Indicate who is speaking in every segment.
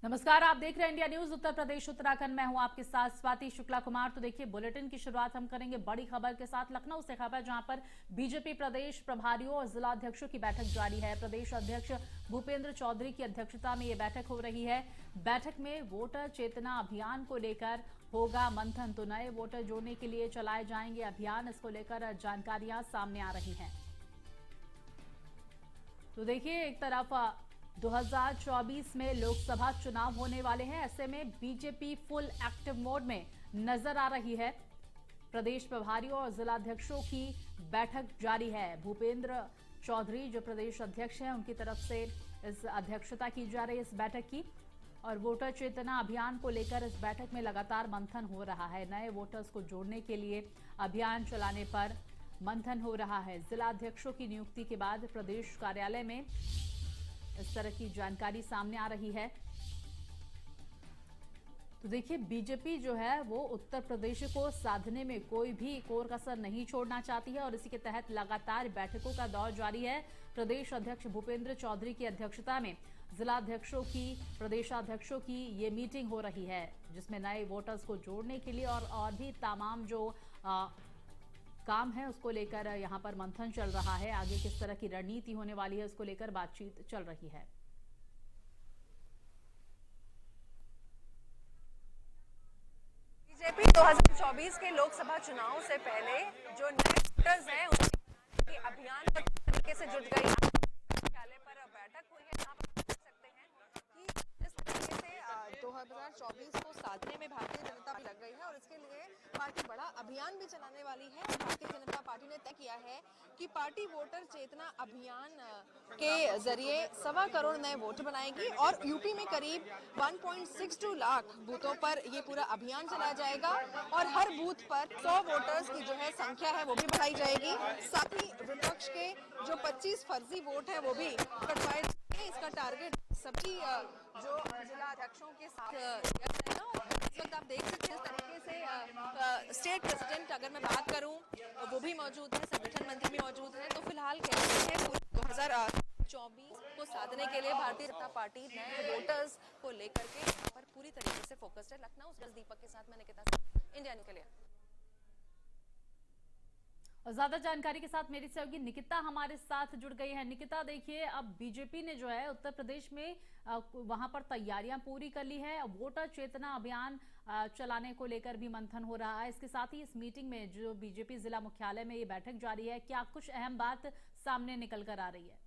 Speaker 1: नमस्कार, आप देख रहे हैं इंडिया न्यूज उत्तर प्रदेश उत्तराखंड। मैं हूं आपके साथ स्वाति शुक्ला कुमार। तो देखिए, बुलेटिन की शुरुआत हम करेंगे बड़ी खबर के साथ। लखनऊ से खबर, जहां पर बीजेपी प्रदेश प्रभारियों और जिला अध्यक्षों की बैठक जारी है। प्रदेश अध्यक्ष भूपेंद्र चौधरी की अध्यक्षता में ये बैठक हो रही है। बैठक में वोटर चेतना अभियान को लेकर होगा मंथन। तो नए वोटर जोड़ने के लिए चलाए जाएंगे अभियान, इसको लेकर जानकारियां सामने आ रही हैं। तो देखिए, एक तरफ 2024 में लोकसभा चुनाव होने वाले हैं, ऐसे में बीजेपी फुल एक्टिव मोड में नजर आ रही है। प्रदेश प्रभारियों और जिलाध्यक्षों की बैठक जारी है। भूपेंद्र चौधरी जो प्रदेश अध्यक्ष हैं, उनकी तरफ से इस अध्यक्षता की जा रही है इस बैठक की। और वोटर चेतना अभियान को लेकर इस बैठक में लगातार मंथन हो रहा है। नए वोटर्स को जोड़ने के लिए अभियान चलाने पर मंथन हो रहा है। जिलाध्यक्षों की नियुक्ति के बाद प्रदेश कार्यालय में इस तरह की जानकारी सामने आ रही है। तो देखिए, बीजेपी जो है वो उत्तर प्रदेश को साधने में कोई भी कोर कसर नहीं छोड़ना चाहती है और इसी के तहत लगातार बैठकों का दौर जारी है। प्रदेश अध्यक्ष भूपेंद्र चौधरी की अध्यक्षता में जिलाध्यक्षों की, प्रदेशाध्यक्षों की ये मीटिंग हो रही है, जिसमें नए वोटर्स को जोड़ने के लिए और भी तमाम जो काम है उसको लेकर यहां पर मंथन चल रहा है। आगे किस तरह की रणनीति होने वाली है उसको लेकर बातचीत चल रही है।
Speaker 2: बीजेपी 2024 के लोकसभा चुनाव से पहले जो नए वोटर्स हैं उनके अभियान पर तरीके से जुट गई। मुख्यालय पर बैठक हुई है, जहां पर देख सकते हैं कि जिस तरीके से 2024 को साधने में भारतीय जनता पार्टी लग गई है और इसके लिए पार्टी बड़ा अभियान भी चलाने वाली है। भारतीय जनता पार्टी ने तय किया है कि पार्टी वोटर चेतना अभियान के जरिए 1.25 करोड़ नए वोटर बनाएगी और यूपी में करीब 1.62 लाख बूथों पर ये पूरा अभियान चलाया जाएगा और हर बूथ पर 100 वोटर्स की जो है संख्या है वो भी बढ़ाई जाएगी। साथ ही विपक्ष के जो 25 फर्जी वोट है वो भी कटवाए जाएंगे। इसका टारगेट सभी जो जिला अध्यक्षों के साथ इस वक्त आप देख सकते हैं इस तरीके से स्टेट प्रेसिडेंट अगर मैं बात करूं वो भी मौजूद है, संगठन मंत्री भी मौजूद है। तो फिलहाल कहते हैं 2024 को साधने के लिए भारतीय जनता पार्टी नए वोटर्स को लेकर के यहाँ पर पूरी तरीके से फोकस्ड है। लखनऊ से दीपक के साथ मैं निकिता, इंडिया न्यूज के लिए।
Speaker 1: और ज्यादा जानकारी के साथ मेरी सहयोगी निकिता हमारे साथ जुड़ गई है। निकिता, देखिए, अब बीजेपी ने जो है उत्तर प्रदेश में वहां पर तैयारियां पूरी कर ली है। वोटर चेतना अभियान चलाने को लेकर भी मंथन हो रहा है। इसके साथ ही इस मीटिंग में जो बीजेपी जिला मुख्यालय में ये बैठक जारी है, क्या कुछ अहम बात सामने निकल कर आ रही है?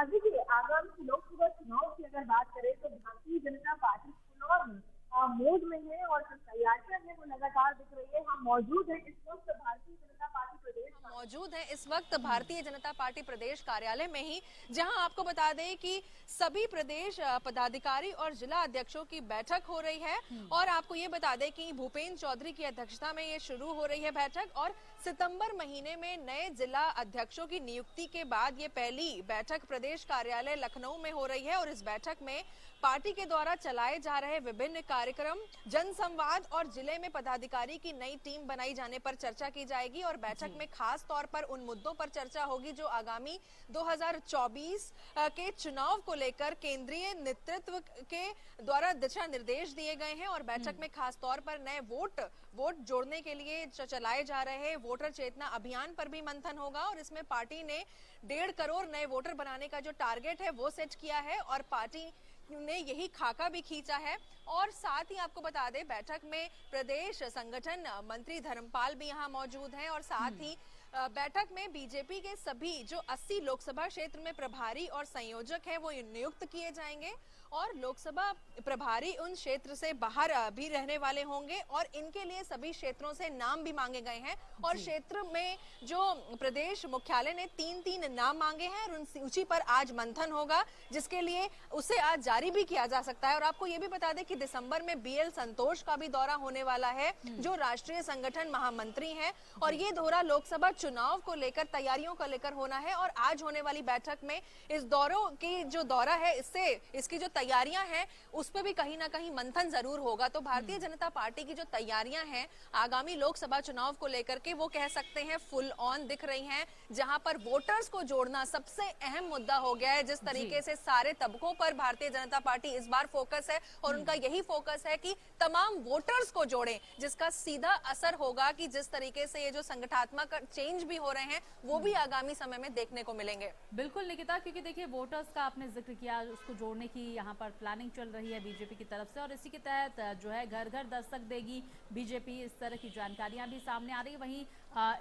Speaker 3: देखिए, आगामी लोकसभा चुनाव की अगर बात करें तो भारतीय जनता पार्टी चुनाव मोड में है और जो तैयारियां हैं वो लगातार दिख रही है। हम मौजूद हैं इस वक्त भारतीय जनता पार्टी प्रदेश
Speaker 2: मौजूद है इस वक्त भारतीय जनता पार्टी प्रदेश कार्यालय में ही, जहां आपको बता दें कि सभी प्रदेश पदाधिकारी और जिला अध्यक्षों की बैठक हो रही है। और आपको ये बता दें कि भूपेंद्र चौधरी की अध्यक्षता में ये शुरू हो रही है बैठक और सितंबर महीने में नए जिला अध्यक्षों की नियुक्ति के बाद ये पहली बैठक प्रदेश कार्यालय लखनऊ में हो रही है। और इस बैठक में पार्टी के द्वारा चलाए जा रहे विभिन्न कार्यक्रम, जनसंवाद और जिले में पदाधिकारी की नई टीम बनाई जाने पर चर्चा की जाएगी। और बैठक में खास तौर पर उन मुद्दों पर चर्चा होगी जो आगामी 2024 के चुनाव को लेकर केंद्रीय नेतृत्व के द्वारा दिशा निर्देश दिए गए हैं। और बैठक में खास तौर पर नए वोट जोड़ने के लिए चलाए जा रहे वोटर चेतना अभियान पर भी मंथन होगा। और इसमें पार्टी ने 1.5 करोड़ नए वोटर बनाने का जो टारगेट है वो सेट किया है और पार्टी ने यही खाका भी खींचा है। और साथ ही आपको बता दें, बैठक में प्रदेश संगठन मंत्री धर्मपाल भी यहाँ मौजूद हैं और साथ ही बैठक में बीजेपी के सभी जो 80 लोकसभा क्षेत्र में प्रभारी और संयोजक हैं वो नियुक्त किए जाएंगे। और लोकसभा प्रभारी उन क्षेत्र से बाहर भी रहने वाले होंगे और इनके लिए सभी क्षेत्रों से नाम भी मांगे गए हैं। और क्षेत्र में जो प्रदेश मुख्यालय ने 3 नाम मांगे हैं और उन सूची पर आज मंथन होगा, जिसके लिए उसे आज जारी भी किया जा सकता है। और आपको ये भी बता दें कि दिसंबर में BL संतोष का भी दौरा होने वाला है, जो राष्ट्रीय संगठन महामंत्री हैं। और ये दौरा लोकसभा चुनाव को लेकर, तैयारियों को लेकर होना है। और आज होने वाली बैठक में इस दौरों की जो दौरा है, इससे इसकी जो तैयारियां हैं उस पर भी कहीं ना कहीं मंथन जरूर होगा। तो भारतीय जनता पार्टी की जो तैयारियां हैं आगामी लोकसभा चुनाव को लेकर के, वो कह सकते हैं फुल ऑन दिख रही हैं, जहां पर वोटर्स को जोड़ना सबसे अहम मुद्दा हो गया है। जिस तरीके से सारे तबकों पर भारतीय जनता पार्टी इस बार फोकस है और उनका यही फोकस है कि तमाम वोटर्स को जोड़ें, जिसका सीधा असर होगा कि जिस तरीके से ये जो संगठनात्मक चेंज भी हो रहे हैं वो भी आगामी समय में देखने को मिलेंगे।
Speaker 1: बिल्कुल निकिता, क्योंकि देखिए वोटर्स का आपने जिक्र किया, उसको जोड़ने की यहाँ पर प्लानिंग चल रही है बीजेपी की तरफ से और इसी के तहत जो है घर घर दस्तक देगी बीजेपी, इस तरह की जानकारियां भी सामने आ रही है। वहीं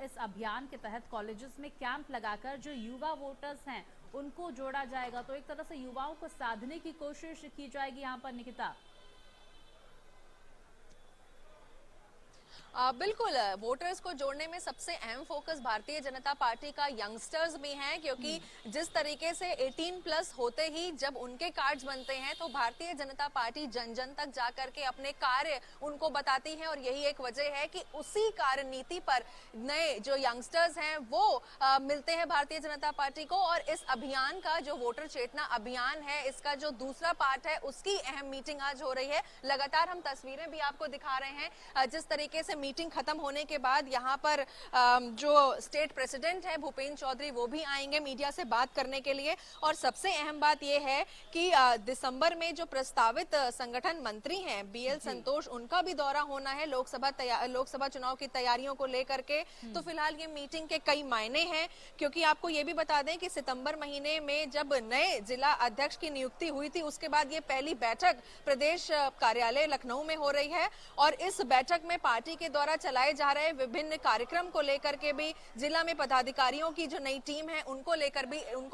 Speaker 1: इस अभियान के तहत कॉलेजेस में कैंप लगाकर जो युवा वोटर्स हैं उनको जोड़ा जाएगा, तो एक तरह से युवाओं को साधने की कोशिश की जाएगी यहाँ पर निकिता।
Speaker 2: बिल्कुल, वोटर्स को जोड़ने में सबसे अहम फोकस भारतीय जनता पार्टी का यंगस्टर्स भी हैं, क्योंकि जिस तरीके से 18 प्लस होते ही जब उनके कार्ड्स बनते हैं तो भारतीय जनता पार्टी जन जन तक जाकर के अपने कार्य उनको बताती है। और यही एक वजह है कि उसी कार्य नीति पर नए जो यंगस्टर्स हैं वो मिलते हैं भारतीय जनता पार्टी को। और इस अभियान का जो वोटर चेतना अभियान है, इसका जो दूसरा पार्ट है, उसकी अहम मीटिंग आज हो रही है। लगातार हम तस्वीरें भी आपको दिखा रहे हैं, जिस तरीके से मीटिंग खत्म होने के बाद यहाँ पर जो स्टेट प्रेसिडेंट है भूपेंद्र चौधरी, वो भी आएंगे मीडिया से बात करने के लिए। और सबसे अहम बात ये है कि दिसंबर में जो प्रस्तावित संगठन मंत्री हैं BL संतोष, उनका भी दौरा होना है लोकसभा चुनाव की तैयारियों को लेकर के। तो फिलहाल ये मीटिंग के कई मायने हैं, क्योंकि आपको ये भी बता दें कि सितंबर महीने में जब नए जिला अध्यक्ष की नियुक्ति हुई थी, उसके बाद ये पहली बैठक प्रदेश कार्यालय लखनऊ में हो रही है। और इस बैठक में पार्टी के द्वारा चलाए जा रहे विभिन्न कार्यक्रम को लेकर के भी, जिला में पदाधिकारियों की जो नई टीम है उनको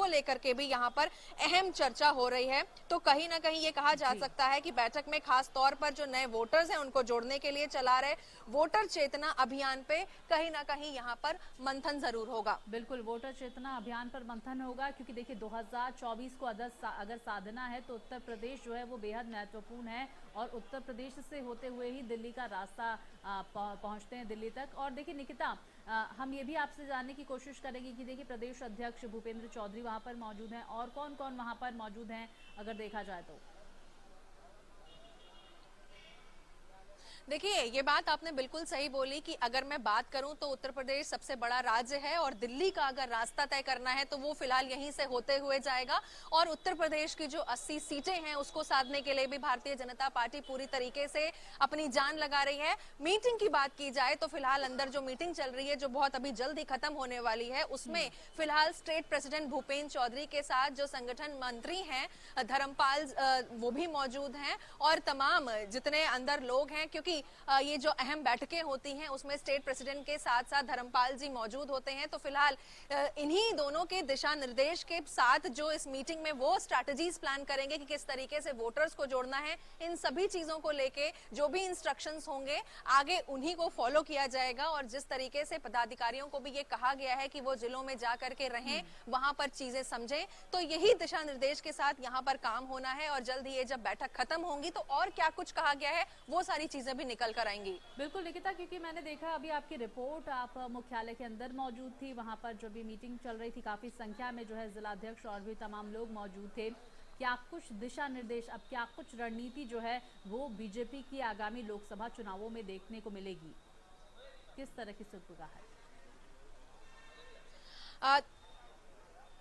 Speaker 2: लेकर के भी यहाँ पर अहम चर्चा हो रही है। तो कहीं ना कहीं ये कहा जा सकता है कि बैठक में खास तौर पर जो नए वोटर्स हैं उनको जोड़ने के लिए चला रहे वोटर चेतना अभियान पे कहीं ना कहीं यहाँ पर मंथन जरूर होगा।
Speaker 1: बिल्कुल, वोटर चेतना अभियान पर मंथन होगा, क्योंकि देखिए 2024 को अगर साधना है तो उत्तर प्रदेश जो है वो बेहद महत्वपूर्ण है और उत्तर प्रदेश से होते हुए ही दिल्ली का रास्ता पहुंचते हैं दिल्ली तक। और देखिए निकिता, हम ये भी आपसे जानने की कोशिश करेंगे कि देखिए प्रदेश अध्यक्ष भूपेंद्र चौधरी वहां पर मौजूद हैं और कौन कौन वहां पर मौजूद हैं अगर देखा जाए तो।
Speaker 2: देखिए, ये बात आपने बिल्कुल सही बोली कि अगर मैं बात करूं तो उत्तर प्रदेश सबसे बड़ा राज्य है और दिल्ली का अगर रास्ता तय करना है तो वो फिलहाल यहीं से होते हुए जाएगा। और उत्तर प्रदेश की जो 80 सीटें हैं उसको साधने के लिए भी भारतीय जनता पार्टी पूरी तरीके से अपनी जान लगा रही है। मीटिंग की बात की जाए तो फिलहाल अंदर जो मीटिंग चल रही है, जो बहुत अभी जल्द ही खत्म होने वाली है, उसमें फिलहाल स्टेट प्रेसिडेंट भूपेंद्र चौधरी के साथ जो संगठन मंत्री हैं धर्मपाल, वो भी मौजूद हैं और तमाम जितने अंदर लोग हैं, क्योंकि ये जो अहम बैठकें होती हैं उसमें स्टेट प्रेसिडेंट के साथ साथ धर्मपाल जी मौजूद होते हैं। तो फिलहाल इन्हीं दोनों के दिशा निर्देश के साथ जो इस मीटिंग में वो स्ट्रैटेजीज प्लान करेंगे कि किस तरीके से वोटर्स को जोड़ना है, इन सभी चीजों को लेके जो भी इंस्ट्रक्शंस होंगे आगे उन्हीं को फॉलो किया जाएगा। और जिस तरीके से पदाधिकारियों को भी ये कहा गया है कि वो जिलों में जा करके रहें, वहां पर चीजें समझें, तो यही दिशा निर्देश के साथ यहाँ पर काम होना है। और जल्द ही ये जब बैठक खत्म होंगी तो और क्या कुछ कहा गया है वो सारी चीजें भी निकल कर आएंगी।
Speaker 1: बिल्कुल निकिता, क्योंकि मैंने देखा अभी आपकी रिपोर्ट, आप मुख्यालय के अंदर मौजूद थी, वहां पर जो भी मीटिंग चल रही थी काफी संख्या में जो है जिलाध्यक्ष और भी तमाम लोग मौजूद थे। क्या कुछ दिशा निर्देश, अब क्या कुछ रणनीति जो है वो बीजेपी की आगामी लोकसभा चुनावों में देखने को मिलेगी, किस तरह की सुविधा है?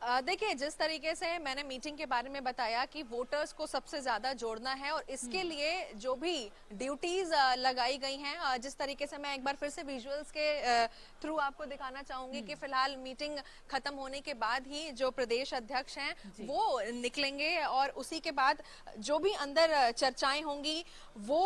Speaker 2: देखिए, जिस तरीके से मैंने मीटिंग के बारे में बताया कि वोटर्स को सबसे ज्यादा जोड़ना है और इसके लिए जो भी ड्यूटीज लगाई गई हैं, जिस तरीके से मैं एक बार फिर से विजुअल्स के थ्रू आपको दिखाना चाहूंगी कि फिलहाल मीटिंग खत्म होने के बाद ही जो प्रदेश अध्यक्ष हैं वो निकलेंगे और उसी के बाद जो भी अंदर चर्चाएं होंगी वो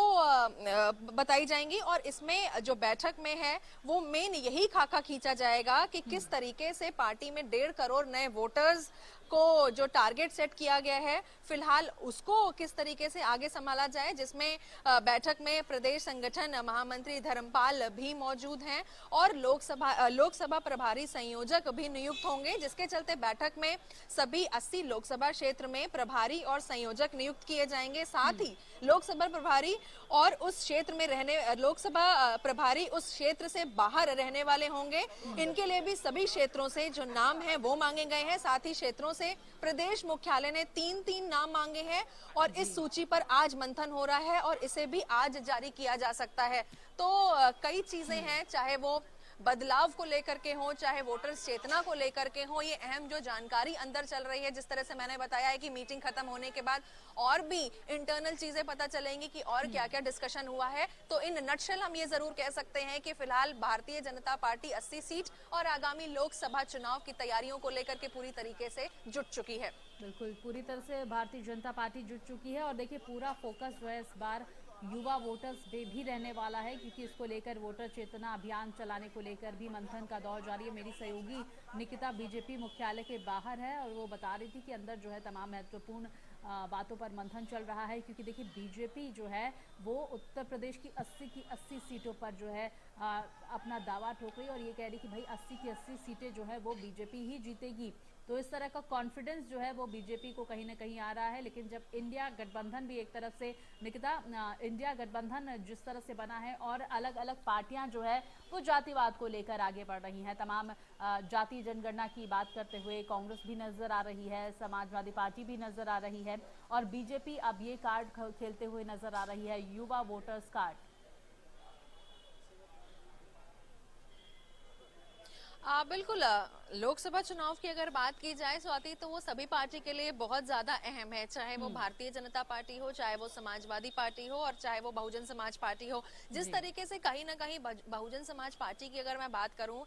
Speaker 2: बताई जाएंगी। और इसमें जो बैठक में है वो मेन यही खाका खींचा जाएगा कि किस तरीके से पार्टी में 1.5 करोड़ नए वोटर्स को जो टारगेट सेट किया गया है फिलहाल उसको किस तरीके से आगे संभाला जाए, जिसमें बैठक में प्रदेश संगठन महामंत्री धर्मपाल भी मौजूद हैं और लोकसभा प्रभारी संयोजक भी नियुक्त होंगे, जिसके चलते बैठक में सभी 80 लोकसभा क्षेत्र में प्रभारी और संयोजक नियुक्त किए जाएंगे। साथ ही लोकसभा प्रभारी और उस क्षेत्र में लोकसभा प्रभारी उस क्षेत्र से बाहर रहने वाले होंगे। इनके लिए भी सभी क्षेत्रों से जो नाम है वो मांगे गए हैं। साथ ही क्षेत्रों से प्रदेश मुख्यालय ने 3-3 नाम मांगे हैं और इस सूची पर आज मंथन हो रहा है और इसे भी आज जारी किया जा सकता है। तो कई चीजें हैं, चाहे वो बदलाव को लेकर के हो, चाहे वोटर्स चेतना को लेकर के हो, ये अहम जो जानकारी अंदर चल रही है, जिस तरह से मैंने बताया है कि मीटिंग खत्म होने के बाद और भी इंटरनल चीजें पता चलेंगी कि और क्या क्या डिस्कशन हुआ है। तो इन नटशेल हम ये जरूर कह सकते हैं कि फिलहाल भारतीय जनता पार्टी 80 सीट और आगामी लोकसभा चुनाव की तैयारियों को लेकर के पूरी तरीके से जुट चुकी है।
Speaker 1: बिल्कुल, पूरी तरह से भारतीय जनता पार्टी जुट चुकी है और देखिए पूरा फोकस जो है इस बार युवा वोटर्स डे भी रहने वाला है, क्योंकि इसको लेकर वोटर चेतना अभियान चलाने को लेकर भी मंथन का दौर जारी है। मेरी सहयोगी निकिता बीजेपी मुख्यालय के बाहर है और वो बता रही थी कि अंदर जो है तमाम महत्वपूर्ण बातों पर मंथन चल रहा है, क्योंकि देखिए बीजेपी जो है वो उत्तर प्रदेश की 80 सीटों पर जो है अपना दावा ठोक रही है और ये कह रही कि भाई 80 की 80 सीटें जो है वो बीजेपी ही जीतेगी। तो इस तरह का कॉन्फिडेंस जो है वो बीजेपी को कहीं ना कहीं आ रहा है। लेकिन जब इंडिया गठबंधन भी एक तरफ से निकिता इंडिया गठबंधन जिस तरह से बना है और अलग अलग पार्टियां जो है वो जातिवाद को लेकर आगे बढ़ रही हैं, तमाम जाति जनगणना की बात करते हुए कांग्रेस भी नजर आ रही है, समाजवादी पार्टी भी नजर आ रही है और बीजेपी अब ये कार्ड खेलते हुए नजर आ रही है, युवा वोटर्स कार्ड।
Speaker 2: बिल्कुल, लोकसभा चुनाव की अगर बात की जाए स्वाति, तो वो सभी पार्टी के लिए बहुत ज्यादा अहम है, चाहे वो भारतीय जनता पार्टी हो, चाहे वो समाजवादी पार्टी हो और चाहे वो बहुजन समाज पार्टी हो। जिस तरीके से कहीं ना कहीं बहुजन समाज पार्टी की अगर मैं बात करूं,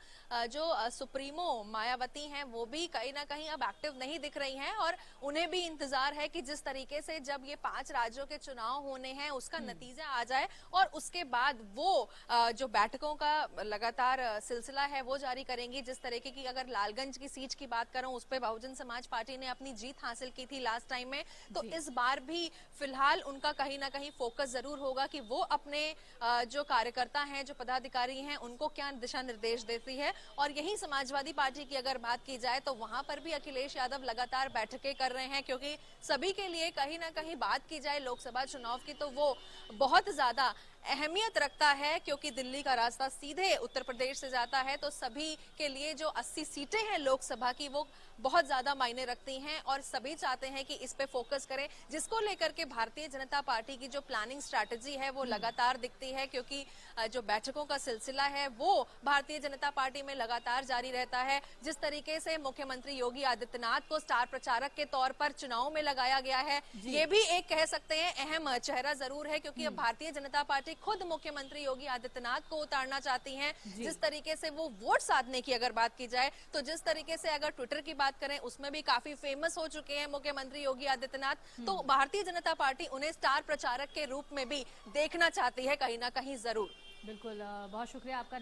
Speaker 2: जो सुप्रीमो मायावती हैं वो भी कहीं ना कहीं अब एक्टिव नहीं दिख रही हैं और उन्हें भी इंतजार है कि जिस तरीके से जब ये 5 राज्यों के चुनाव होने हैं उसका नतीजा आ जाए और उसके बाद वो जो बैठकों का लगातार सिलसिला है वो जारी करेंगी। जिस तरीके की अगर लालगंज की सीट की बात करूं, उस पे बहुजन समाज पार्टी ने अपनी जीत हासिल की थी लास्ट टाइम में, तो इस बार भी फिलहाल उनका कहीं ना कहीं फोकस जरूर होगा कि वो अपने जो कार्यकर्ता हैं, जो पदाधिकारी हैं, उनको क्या दिशा निर्देश देती है। और यही समाजवादी पार्टी की अगर बात की जाए तो वहां पर भी अखिलेश यादव लगातार बैठकें कर रहे हैं, क्योंकि सभी के लिए कहीं ना कहीं बात की जाए लोकसभा चुनाव की तो वो बहुत ज्यादा अहमियत रखता है, क्योंकि दिल्ली का रास्ता सीधे उत्तर प्रदेश से जाता है। तो सभी के लिए जो 80 सीटें हैं लोकसभा की वो बहुत ज्यादा मायने रखती हैं और सभी चाहते हैं कि इस पे फोकस करें, जिसको लेकर के भारतीय जनता पार्टी की जो प्लानिंग स्ट्रैटेजी है वो लगातार दिखती है, क्योंकि जो बैठकों का सिलसिला है वो भारतीय जनता पार्टी में लगातार जारी रहता है। जिस तरीके से मुख्यमंत्री योगी आदित्यनाथ को स्टार प्रचारक के तौर पर चुनाव में लगाया गया है, ये भी एक कह सकते हैं अहम चेहरा जरूर है, क्योंकि अब भारतीय जनता पार्टी खुद मुख्यमंत्री योगी आदित्यनाथ को उतारना चाहती हैं। जिस तरीके से वो वोट साधने की अगर बात की जाए तो जिस तरीके से अगर ट्विटर की बात करें उसमें भी काफी फेमस हो चुके हैं मुख्यमंत्री योगी आदित्यनाथ, तो भारतीय जनता पार्टी उन्हें स्टार प्रचारक के रूप में भी देखना चाहती है कहीं ना कहीं जरूर।
Speaker 1: बिल्कुल, बहुत शुक्रिया आपका।